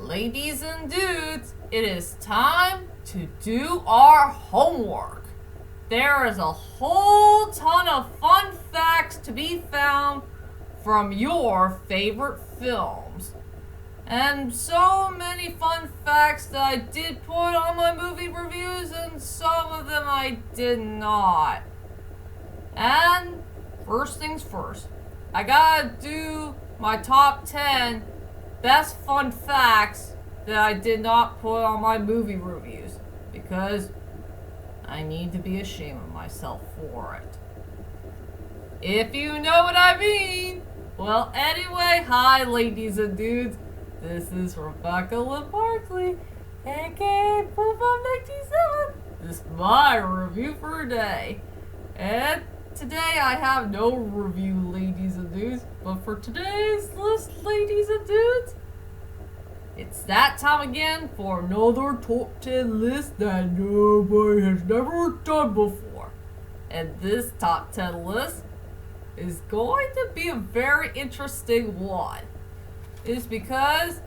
Ladies and dudes, it is time to do our homework. There is a whole ton of fun facts to be found from your favorite films. And so many fun facts that I did put on my movie reviews, and some of them I did not. And first things first, I gotta do my top 10 best fun facts that I did not put on my movie reviews, because I need to be ashamed of myself for it. If you know what I mean. Well, anyway, hi ladies and dudes. This is Rebecca Lynn Barkley, aka Boom97. This is my review for today. And today I have no review, ladies and dudes, but for today's list, ladies and dudes, it's that time again for another top 10 list that nobody has never done before. And this top 10 list is going to be a very interesting one. It's because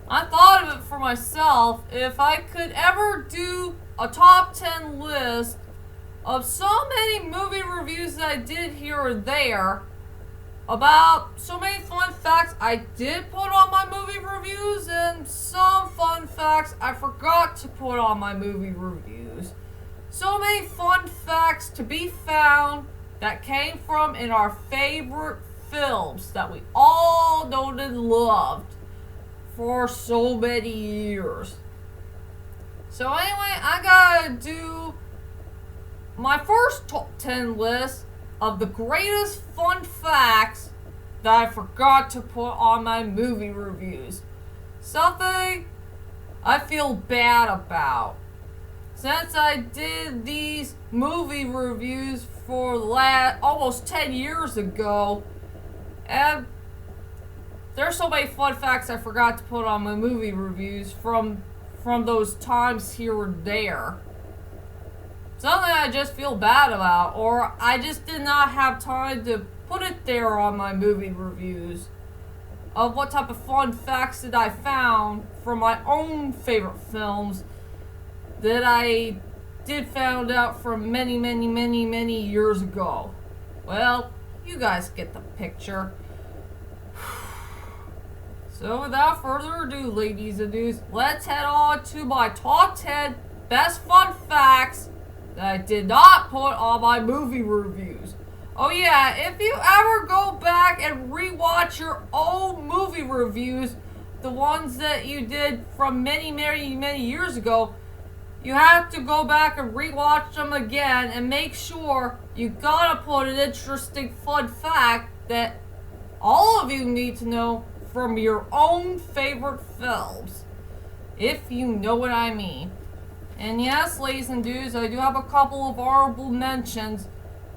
I thought of it for myself. If I could ever do a top 10 list of so many movie reviews that I did here or there about so many fun facts I did put on my movie reviews and some fun facts I forgot to put on my movie reviews. So many fun facts to be found that came from in our favorite films that we all known and loved for so many years. So anyway, I gotta do my first top 10 list of the greatest fun facts that I forgot to put on my movie reviews. Something I feel bad about. Since I did these movie reviews for almost 10 years ago, and there's so many fun facts I forgot to put on my movie reviews from those times here and there. Something I just feel bad about, or I just did not have time to put it there on my movie reviews of what type of fun facts that I found from my own favorite films that I did found out from many years ago. Well, you guys get the picture. So without further ado, ladies and dudes, let's head on to my top 10 best fun facts that I did not put on my movie reviews. Oh yeah, if you ever go back and rewatch your own movie reviews, the ones that you did from many years ago, you have to go back and rewatch them again and make sure you gotta put an interesting fun fact that all of you need to know from your own favorite films, if you know what I mean. And yes, ladies and dudes, I do have a couple of honorable mentions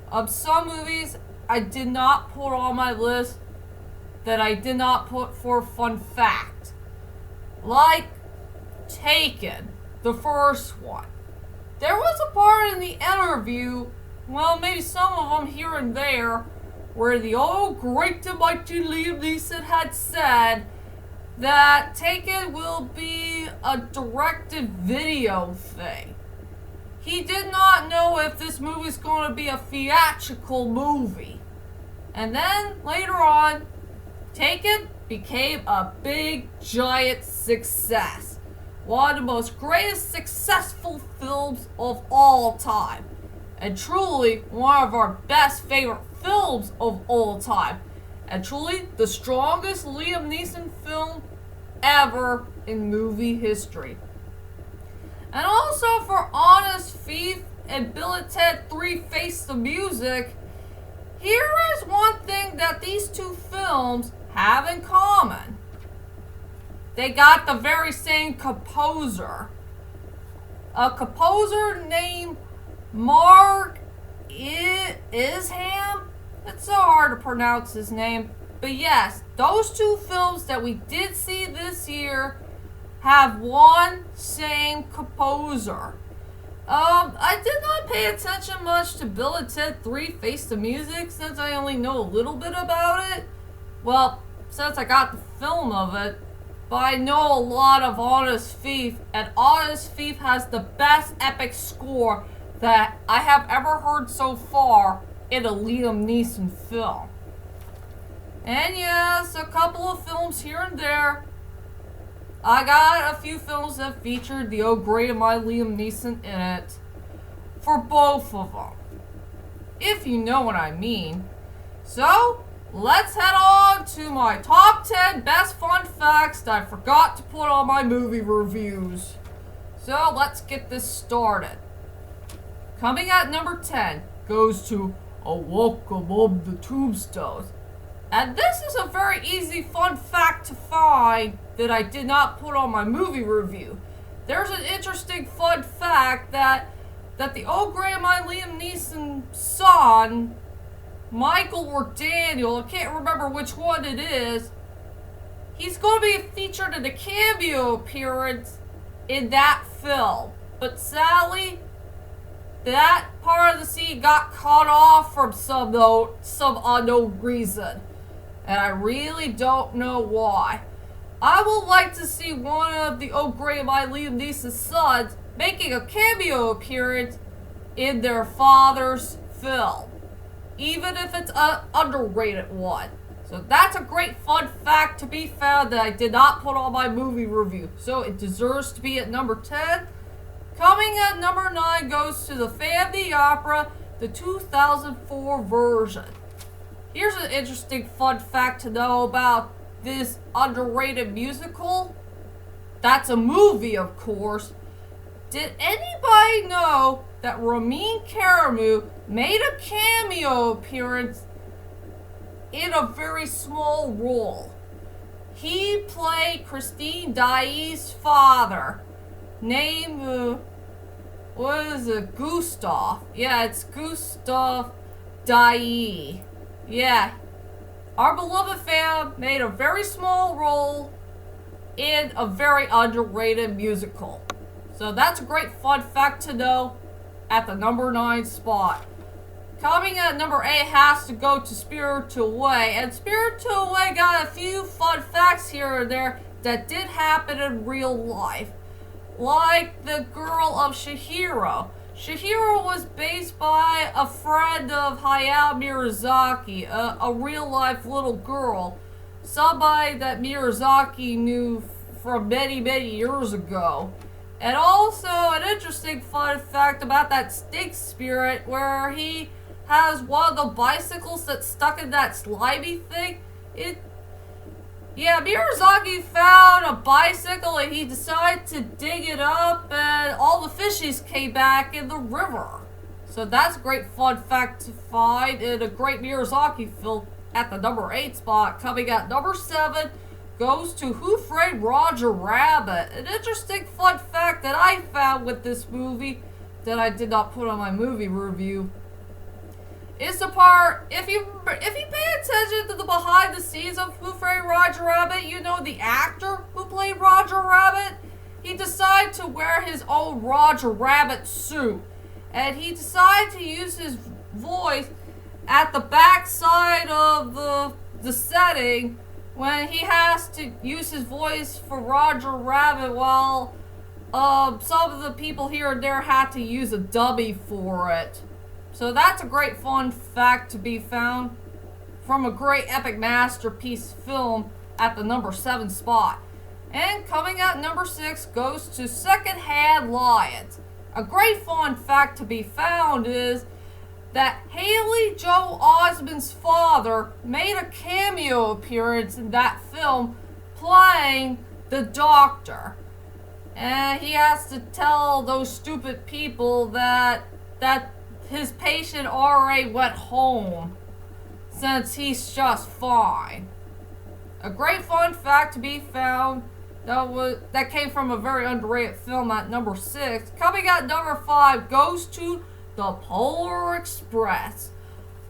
of some movies I did not put on my list that I did not put for fun fact. Like Taken, the first one. There was a part in the interview, well, maybe some of them here and there, where the old great and mighty Liam Neeson had said that Taken will be a directed video thing. He did not know if this movie is going to be a theatrical movie. And then later on, Taken became a big giant success. One of the most greatest successful films of all time. And truly one of our best favorite films of all time. And truly the strongest Liam Neeson film ever in movie history. And also for Honest Thief and Bill and Ted 3 Face the Music, here is one thing that these two films have in common. They got the very same composer. A composer named Mark Isham. It's so hard to pronounce his name. But yes, those two films that we did see this year have one same composer. I did not pay attention much to Bill and Ted 3 Face the Music since I only know a little bit about it. Well, since I got the film of it. but I know a lot of Honest Thief, and Honest Thief has the best epic score that I have ever heard so far in a Liam Neeson film. And yes, a couple of films here and there. I got a few films that featured the oh great of my Liam Neeson in it. For both of them. If you know what I mean. So, let's head on to my top 10 best fun facts that I forgot to put on my movie reviews. So, let's get this started. Coming at number 10 goes to A Walk Above the Tombstones. And this is a very easy fun fact to find that I did not put on my movie review. There's an interesting fun fact that the old grandma Liam Neeson son, Michael or Daniel, I can't remember which one it is, he's going to be featured in a cameo appearance in that film. But sadly, that part of the scene got cut off from some unknown reason. And I really don't know why. I would like to see one of the old grandma Liam Neeson's sons making a cameo appearance in their father's film. Even if it's an underrated one. So that's a great fun fact to be found that I did not put on my movie review. So it deserves to be at number 10. Coming at number 9 goes to the Phantom of the Opera, the 2004 version. Here's an interesting fun fact to know about this underrated musical. That's a movie, of course. Did anybody know that Ramin Karimou made a cameo appearance in a very small role? He played Christine Daae's father, named, Gustav. Yeah, it's Gustav Daai. Yeah, our beloved fam made a very small role in a very underrated musical. So that's a great fun fact to know at the number 9 spot. Coming at number 8 has to go to Spirited Away. And Spirited Away got a few fun facts here and there that did happen in real life. Like the girl of Chihiro. Chihiro was based by a friend of Hayao Miyazaki, a real-life little girl. Somebody that Miyazaki knew from many, many years ago. And also, an interesting fun fact about that stink spirit, where he has one of the bicycles that's stuck in that slimy thing. Miyazaki found a bicycle and he decided to dig it up, and all the fishies came back in the river. So that's a great fun fact to find in a great Miyazaki film at the number 8 spot. Coming at number 7 goes to Who Framed Roger Rabbit. An interesting fun fact that I found with this movie that I did not put on my movie review is the part, if you pay attention to the behind the scenes of Who Framed Roger Rabbit, you know the actor who played Roger Rabbit, he decided to wear his own Roger Rabbit suit. And he decided to use his voice at the back side of the setting when he has to use his voice for Roger Rabbit, while some of the people here and there had to use a dummy for it. So that's a great fun fact to be found from a great epic masterpiece film at the number 7 spot. And coming at number 6 goes to Secondhand Lions. A great fun fact to be found is that Haley Joel Osment's father made a cameo appearance in that film playing the doctor. And he has to tell those stupid people that his patient already went home since he's just fine. A great fun fact to be found that came from a very underrated film at number 6. Coming at number 5 goes to The Polar Express.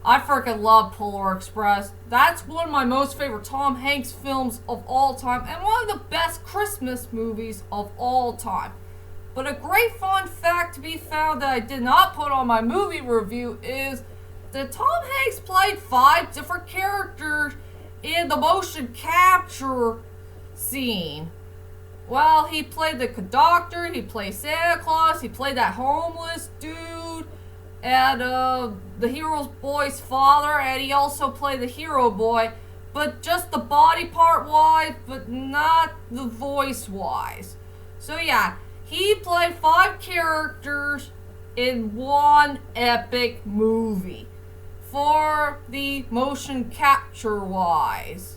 I freaking love Polar Express. That's one of my most favorite Tom Hanks films of all time, and one of the best Christmas movies of all time. But a great fun fact to be found that I did not put on my movie review is that Tom Hanks played 5 different characters in the motion capture scene. Well, he played the conductor, he played Santa Claus, he played that homeless dude, and the hero boy's father, and he also played the hero boy, but just the body part wise, but not the voice wise. So yeah, he played 5 characters in one epic movie for the motion capture wise.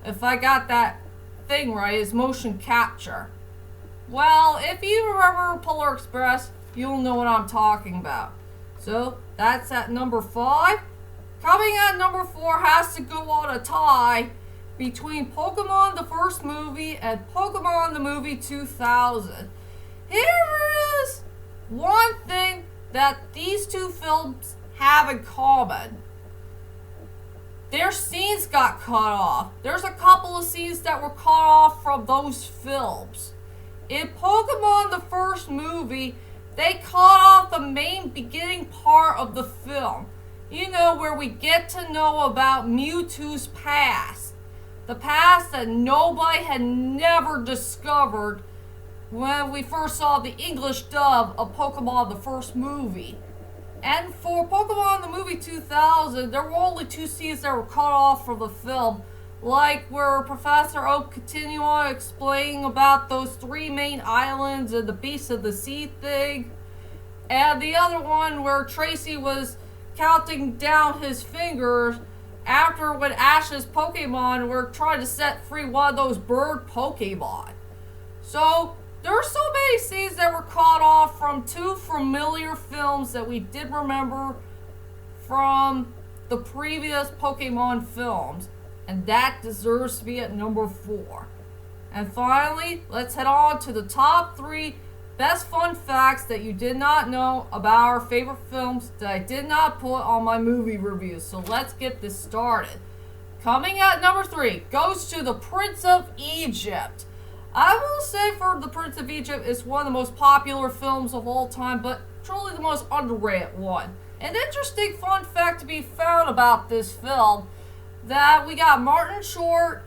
If I got that thing right, is motion capture. Well, if you remember Polar Express, you'll know what I'm talking about. So that's at number 5. Coming at number 4 has to go on a tie between Pokemon the first movie and Pokemon the movie 2000. Here is one thing that these two films have in common. Their scenes got cut off. There's a couple of scenes that were cut off from those films. In Pokemon the first movie, they cut off the main beginning part of the film. You know, where we get to know about Mewtwo's past. The past that nobody had never discovered when we first saw the English dub of Pokemon the first movie. And for Pokemon the movie 2000, there were only 2 scenes that were cut off from the film. Like where Professor Oak continued on explaining about those 3 main islands and the Beast of the Sea thing. And the other one where Tracy was counting down his fingers after when Ash's Pokemon were trying to set free one of those bird Pokemon. So there are so many scenes that were cut off from 2 familiar films that we did remember from the previous Pokemon films, and that deserves to be at number 4. And finally, let's head on to the top 3 best fun facts that you did not know about our favorite films that I did not put on my movie reviews. So let's get this started. Coming at number 3 goes to The Prince of Egypt. I will say for The Prince of Egypt, it's one of the most popular films of all time, but truly the most underrated one. An interesting fun fact to be found about this film, that we got Martin Short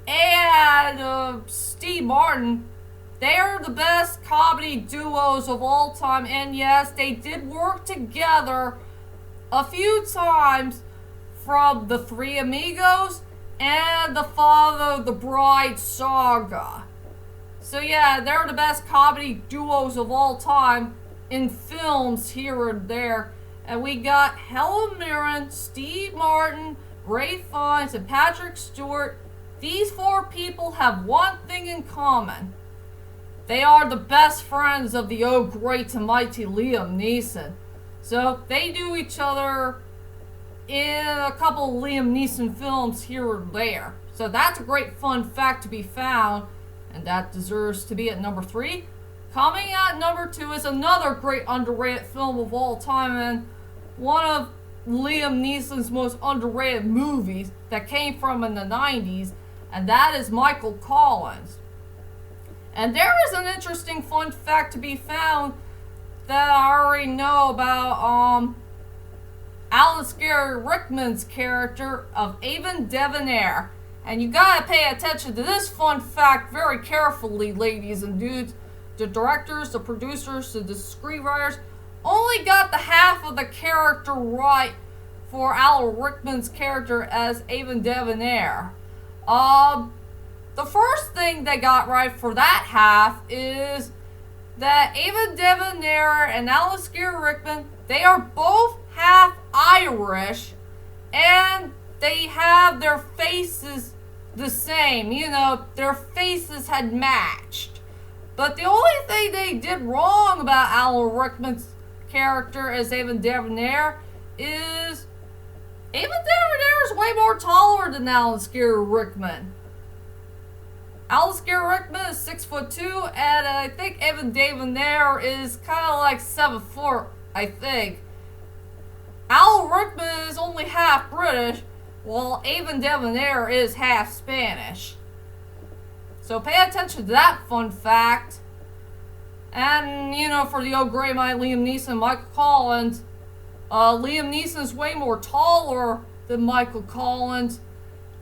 and Steve Martin. They are the best comedy duos of all time, and yes, they did work together a few times from The Three Amigos and The Father of the Bride saga. So yeah, they're the best comedy duos of all time in films here and there. And we got Helen Mirren, Steve Martin, Ray Fiennes, and Patrick Stewart. These 4 people have one thing in common. They are the best friends of the oh great and mighty Liam Neeson. So they knew each other in a couple of Liam Neeson films here and there. So that's a great fun fact to be found, and that deserves to be at number 3. Coming at number 2 is another great underrated film of all time, and one of Liam Neeson's most underrated movies that came from in the 90s, and that is Michael Collins. And there is an interesting fun fact to be found that I already know about Alan Scary Rickman's character of Avon Debonair. And you gotta pay attention to this fun fact very carefully, ladies and dudes. The directors, the producers, the screenwriters only got the half of the character right for Alan Rickman's character as Avon Debonair. The first thing they got right for that half is that Avon Debonair and Alan Scary Rickman, they are both half Irish, and they have their faces the same. You know, their faces had matched. But the only thing they did wrong about Alan Rickman's character as Avon Debonair is Avon Debonair is way more taller than Alan Scary Rickman. Alan Scary Rickman is 6'2", and I think Avon Debonair is kind of like 7 foot, I think. Alan Rickman is only half British, while Avon Debonair is half Spanish. So pay attention to that fun fact. And, you know, for the old gray mighty Liam Neeson, Michael Collins, Liam Neeson's way more taller than Michael Collins.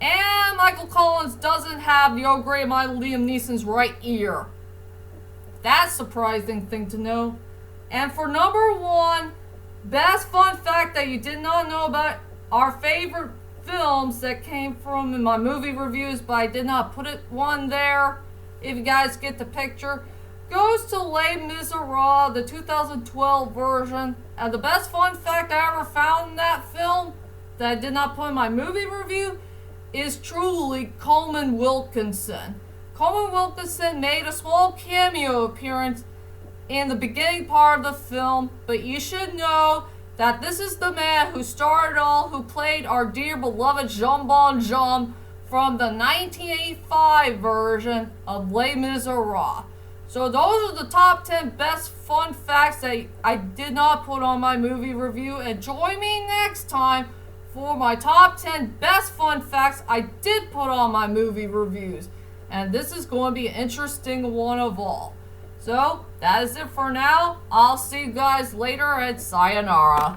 And Michael Collins doesn't have the old great my Liam Neeson's right ear. That's a surprising thing to know. And for number 1, best fun fact that you did not know about our favorite films that came from in my movie reviews, but I did not put one there. If you guys get the picture, goes to Les Miserables, the 2012 version. And the best fun fact I ever found in that film that I did not put in my movie review is truly Coleman Wilkinson. Coleman Wilkinson made a small cameo appearance in the beginning part of the film, but you should know that this is the man who started all, who played our dear beloved Jean Bon Jean from the 1985 version of Les Miserables. So those are the top 10 best fun facts that I did not put on my movie review. And join me next time for my top 10 best fun facts I did put on my movie reviews. And this is going to be an interesting one of all. So that is it for now. I'll see you guys later, and sayonara.